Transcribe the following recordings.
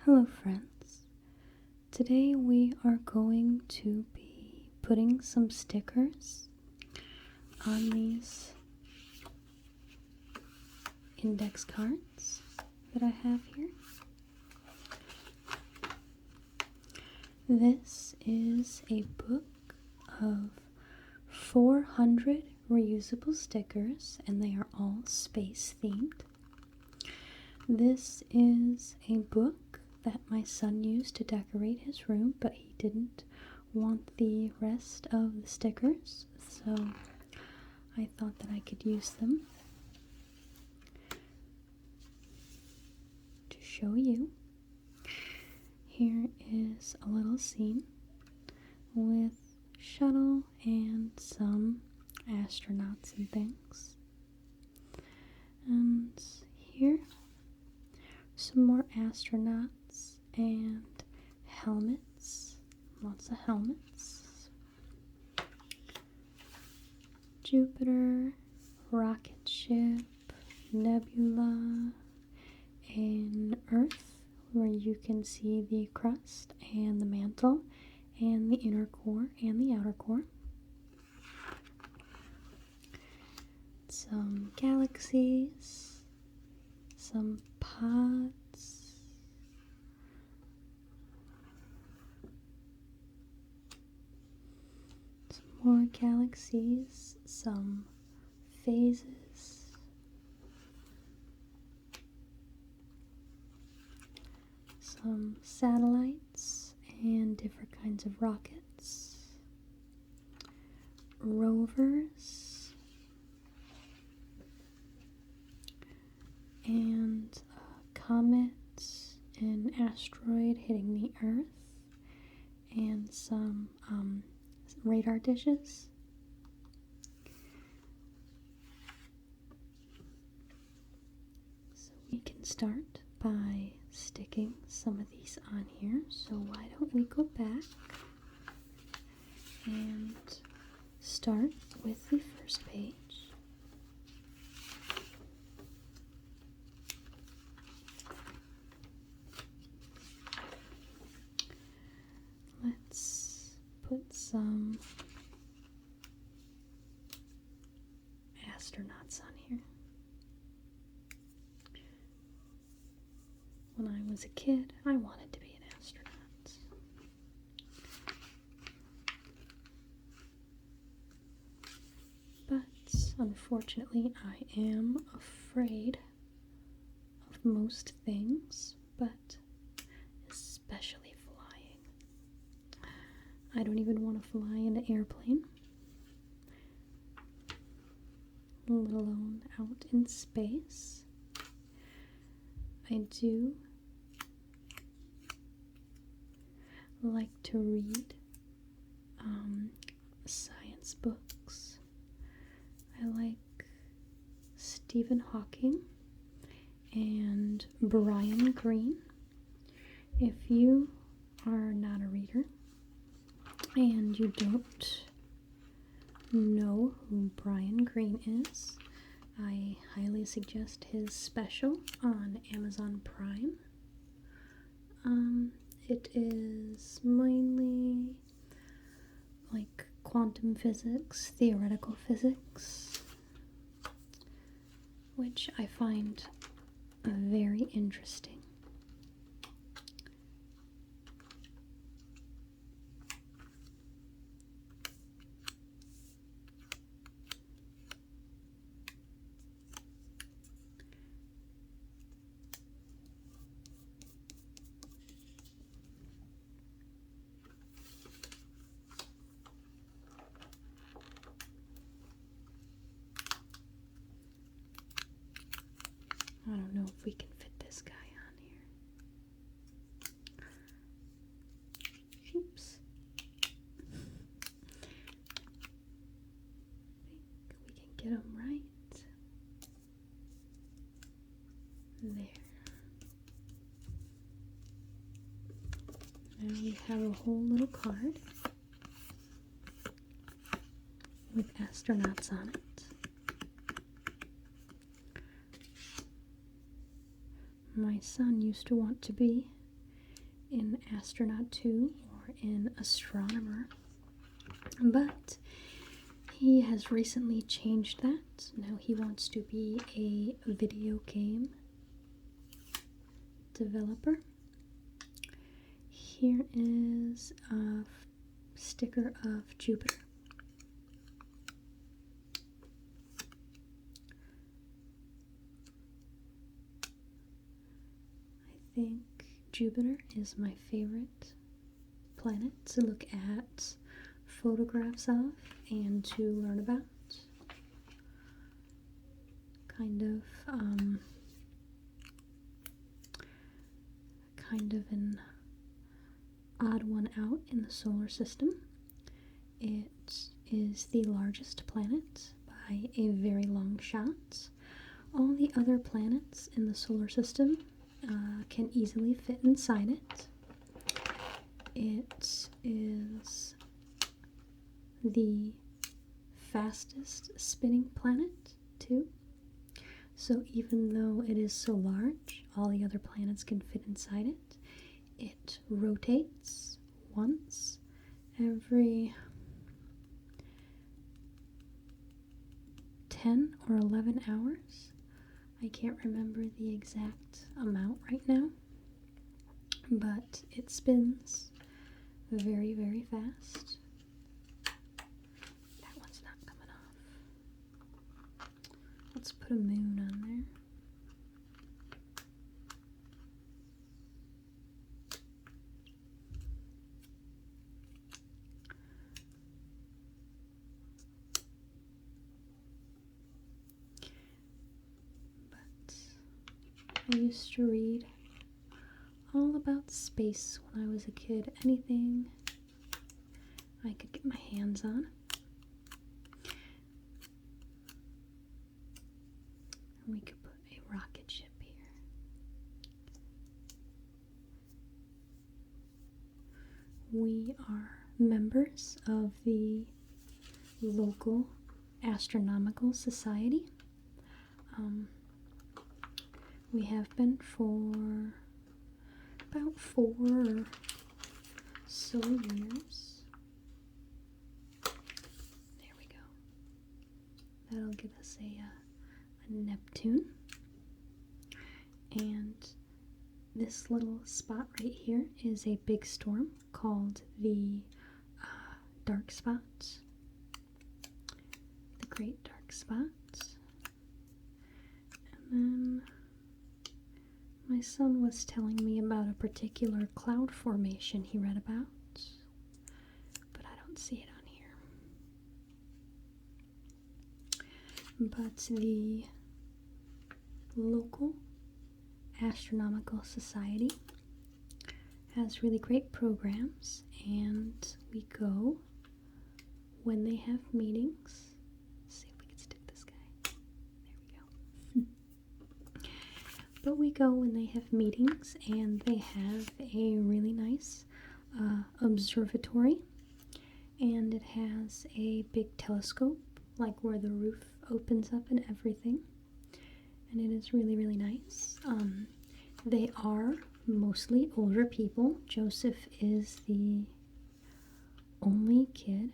Hello friends, today we are going to be putting some stickers on these index cards that I have here. This is a book of 400 reusable stickers and they are all space themed. This is a book that my son used to decorate his room, but he didn't want the rest of the stickers, so I thought that I could use them to show you. Here is a little scene with shuttle and some astronauts and things. And here, some more astronauts and helmets, lots of helmets. Jupiter, rocket ship, Nebula, and Earth, where you can see the crust and the mantle and the inner core and the outer core. Some galaxies, some pods, some more galaxies, some phases, some satellites and different kinds of rockets, rovers, and a comet, an asteroid hitting the Earth, and some radar dishes. So we can start by sticking some of these on here. So why don't we go back and start with the first page. Let's put some astronauts on here. When I was a kid, I wanted to be an astronaut. But unfortunately, I am afraid of most things, but especially flying. I don't even want to fly in an airplane, let alone out in space. I do like to read science books. I like Stephen Hawking and Brian Greene. If you are not a reader and you don't know who Brian Greene is, I highly suggest his special on Amazon Prime. It is mainly like quantum physics, theoretical physics, which I find very interesting. I don't know if we can fit this guy on here. Oops. I think we can get him right there. Now we have a whole little card with astronauts on it. My son used to want to be in Astronaut 2 or in Astronomer, but he has recently changed that. Now he wants to be a video game developer. Here is a sticker of Jupiter. I think Jupiter is my favorite planet to look at photographs of and to learn about. Kind of an odd one out in the solar system. It is the largest planet by a very long shot. All the other planets in the solar system can easily fit inside it. It is the fastest spinning planet, too. So even though it is so large, all the other planets can fit inside it. It rotates once every 10 or 11 hours. I can't remember the exact amount right now, but it spins very, very fast. That one's not coming off. Let's put a moon on there. I used to read all about space when I was a kid. Anything I could get my hands on. And we could put a rocket ship here. We are members of the local astronomical society. We have been for about 4 or so years. There we go. That'll give us a Neptune. And this little spot right here is a big storm called the dark spot. The Great Dark Spot. And then my son was telling me about a particular cloud formation he read about, but I don't see it on here. But the local astronomical society has really great programs, and we go when they have meetings. Let's see if we can stick this guy. There we go. But we go when they have meetings, and they have a really nice observatory, and it has a big telescope, like where the roof opens up and everything, and it is really, really nice. They are mostly older people. Joseph is the only kid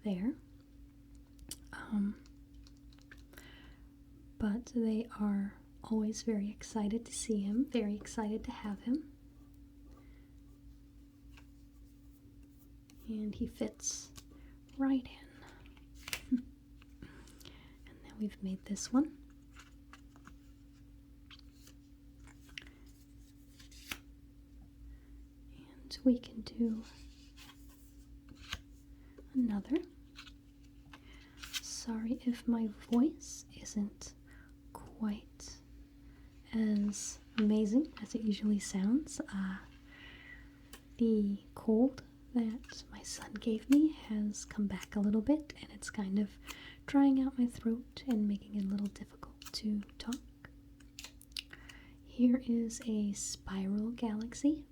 there, but they are always very excited to see him, very excited to have him. And he fits right in. And then we've made this one. And we can do another. Sorry if my voice isn't quite as amazing as it usually sounds. The cold that my son gave me has come back a little bit, and it's kind of drying out my throat and making it a little difficult to talk. Here is a spiral galaxy.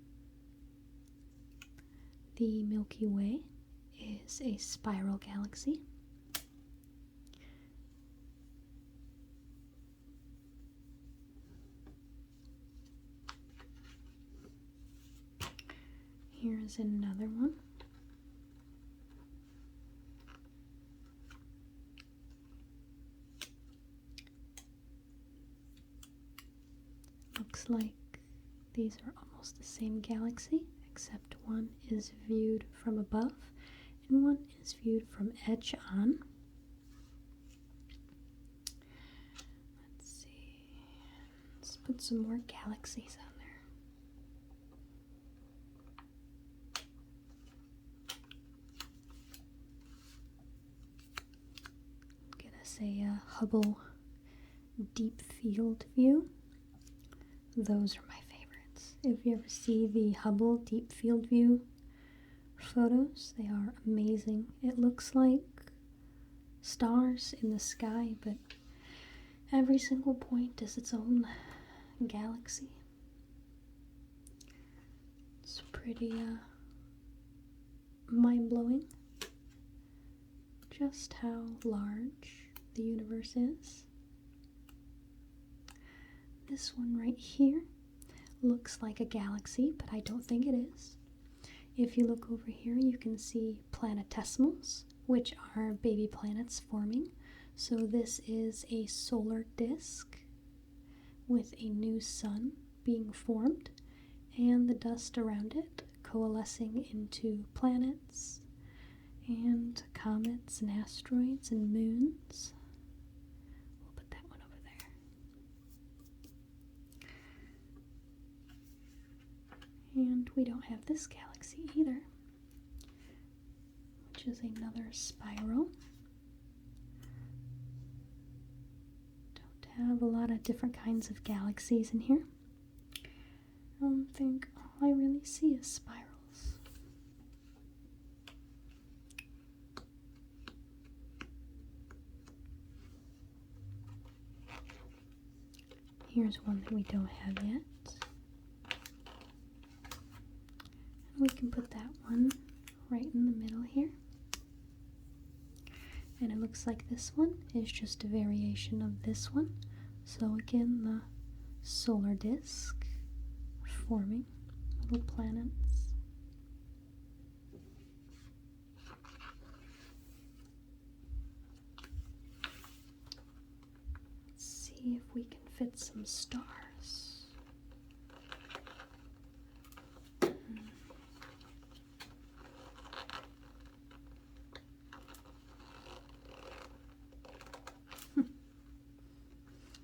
The Milky Way is a spiral galaxy. Here's another one. Looks like these are almost the same galaxy, except one is viewed from above and one is viewed from edge on. Let's see. Let's put some more galaxies on there. Get us a Hubble deep field view. Those are my favorites. If you ever see the Hubble deep field view photos, they are amazing. It looks like stars in the sky, but every single point is its own galaxy. It's pretty mind-blowing just how large the universe is. This one right here looks like a galaxy, but I don't think it is. If you look over here, you can see planetesimals, which are baby planets forming. So this is a solar disk with a new sun being formed, and the dust around it coalescing into planets and comets and asteroids and moons. We'll put that one over there. And we don't have this galaxy either, which is another spiral. Don't have a lot of different kinds of galaxies in here. I think all I really see is spirals. Here's one that we don't have yet. And we can put that one right in the middle here. And it looks like this one is just a variation of this one. So again, the solar disk forming little planets. Let's see if we can fit some stars.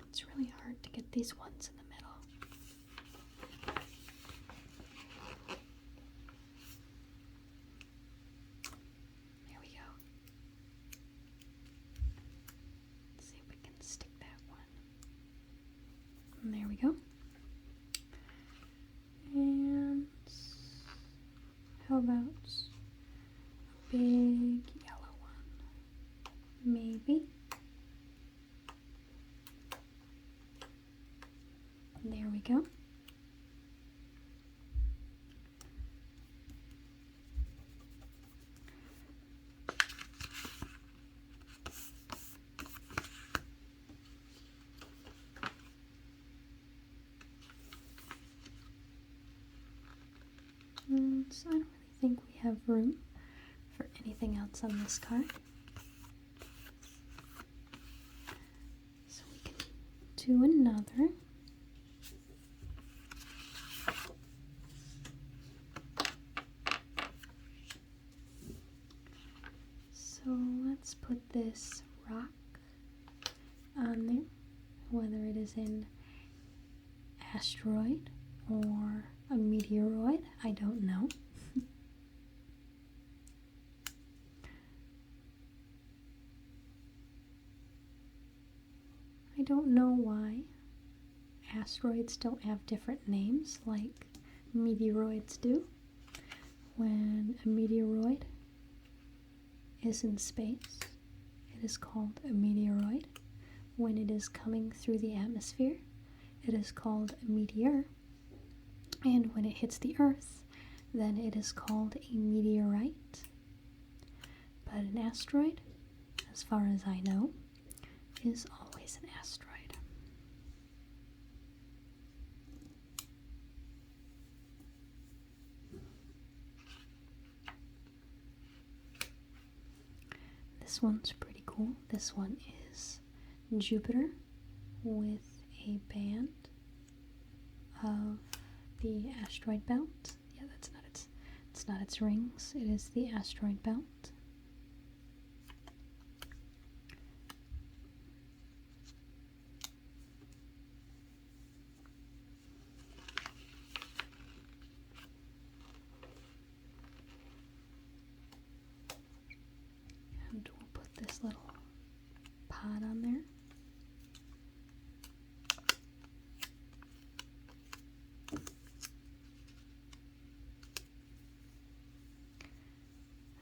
It's really hard to get these ones in the middle. There we go. Let's see if we can stick that one. And there we go. And how about a big yellow one? Maybe. There we go. And so I don't really think we have room for anything else on this card. So we can do another. So let's put this rock on there, whether it is an asteroid or a meteoroid, I don't know. I don't know why asteroids don't have different names like meteoroids do. When a meteoroid is in space, it is called a meteoroid. When it is coming through the atmosphere, it is called a meteor. And when it hits the Earth, then it is called a meteorite. But an asteroid, as far as I know, is always an asteroid. This one's pretty cool. This one is Jupiter with a band of the asteroid belt. Yeah, that's not it's not its rings. It is the asteroid belt. And we'll put this little pod on there.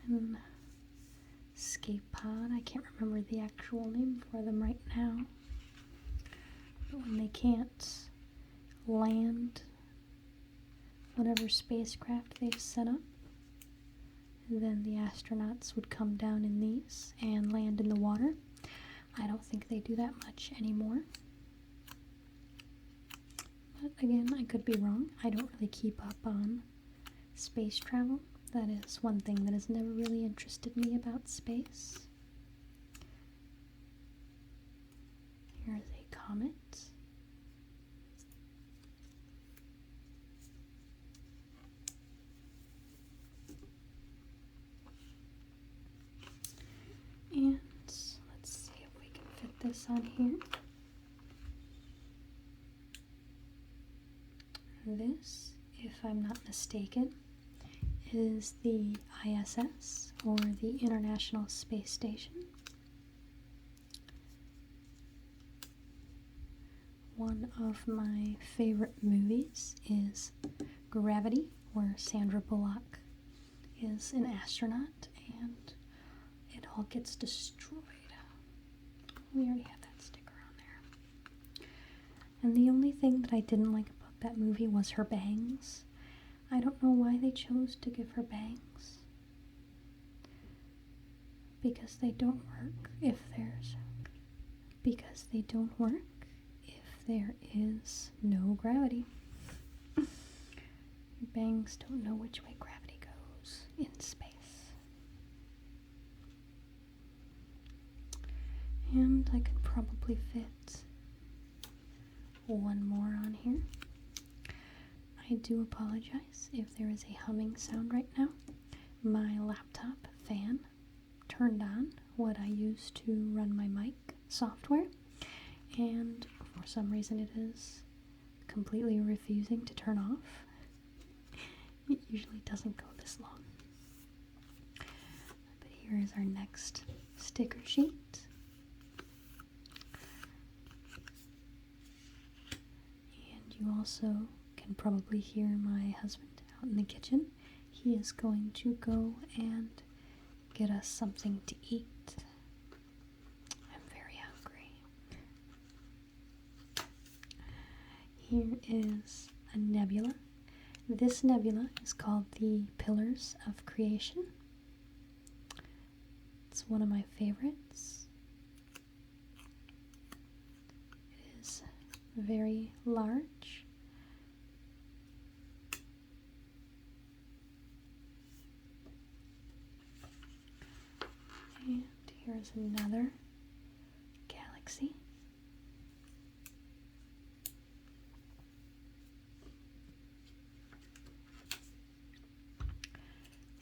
An escape pod. I can't remember the actual name for them right now. But when they can't land whatever spacecraft they've set up, then the astronauts would come down in these and land in the water. I don't think they do that much anymore. But again, I could be wrong. I don't really keep up on space travel. That is one thing that has never really interested me about space. Here's a comet. And let's see if we can fit this on here. This, if I'm not mistaken, is the ISS, or the International Space Station. One of my favorite movies is Gravity, where Sandra Bullock is an astronaut and it all gets destroyed. We already have that sticker on there. And the only thing that I didn't like about that movie was her bangs. I don't know why they chose to give her bangs. Because they don't work if there is no gravity. Your bangs don't know which way gravity goes in space. And I could probably fit one more on here. I do apologize if there is a humming sound right now. My laptop fan turned on what I use to run my mic software, and for some reason it is completely refusing to turn off. It usually doesn't go this long. But here is our next sticker sheet. And you also can probably hear my husband out in the kitchen. He is going to go and get us something to eat. I'm very hungry. Here is a nebula. This nebula is called the Pillars of Creation. It's one of my favorites. It is very large. And here's another galaxy.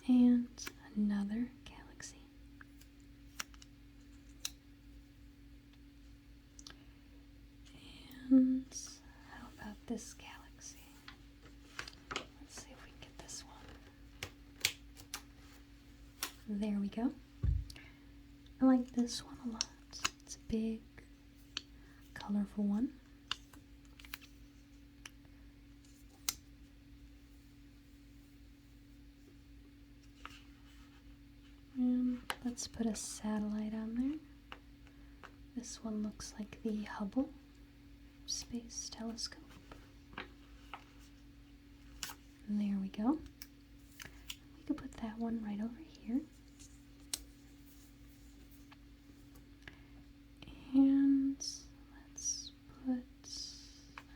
And another galaxy. And how about this galaxy? Let's see if we can get this one. There we go. I like this one a lot. It's a big, colorful one. And let's put a satellite on there. This one looks like the Hubble Space Telescope. And there we go. We could put that one right over here. And let's put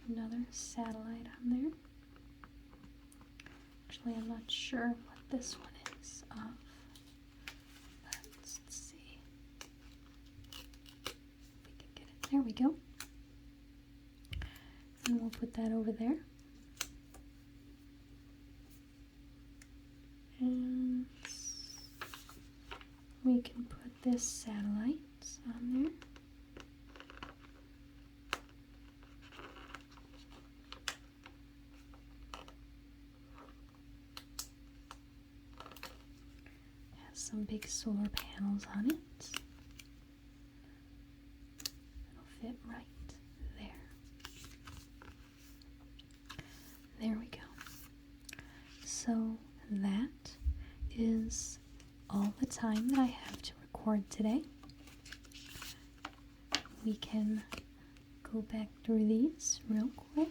another satellite on there. Actually, I'm not sure what this one is of. Let's see. go. And we'll put that over there. And we can put this satellite on there. Has some big solar panels on it. It'll fit right there. There we go. So that is all the time that I have to record today. We can go back through these real quick.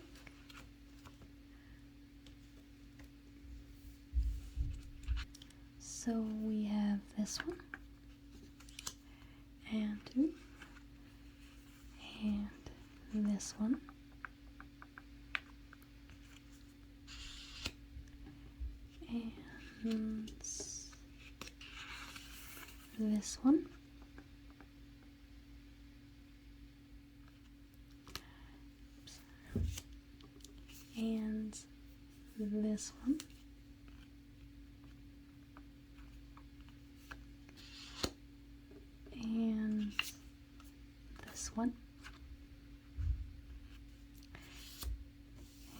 So we have this one, and this one, and this one, and this one, and this one,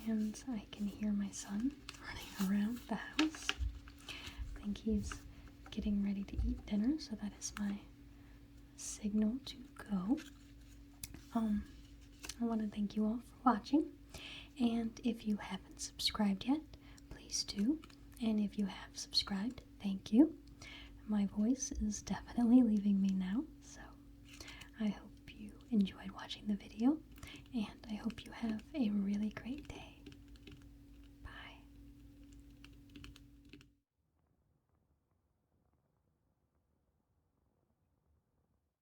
and I can hear my son running around the house. I think he's getting ready to eat dinner, so that is my signal to go. I want to thank you all for watching, and if you haven't subscribed yet, please do, and if you have subscribed, thank you. My voice is definitely leaving me now, so I hope you enjoyed watching the video,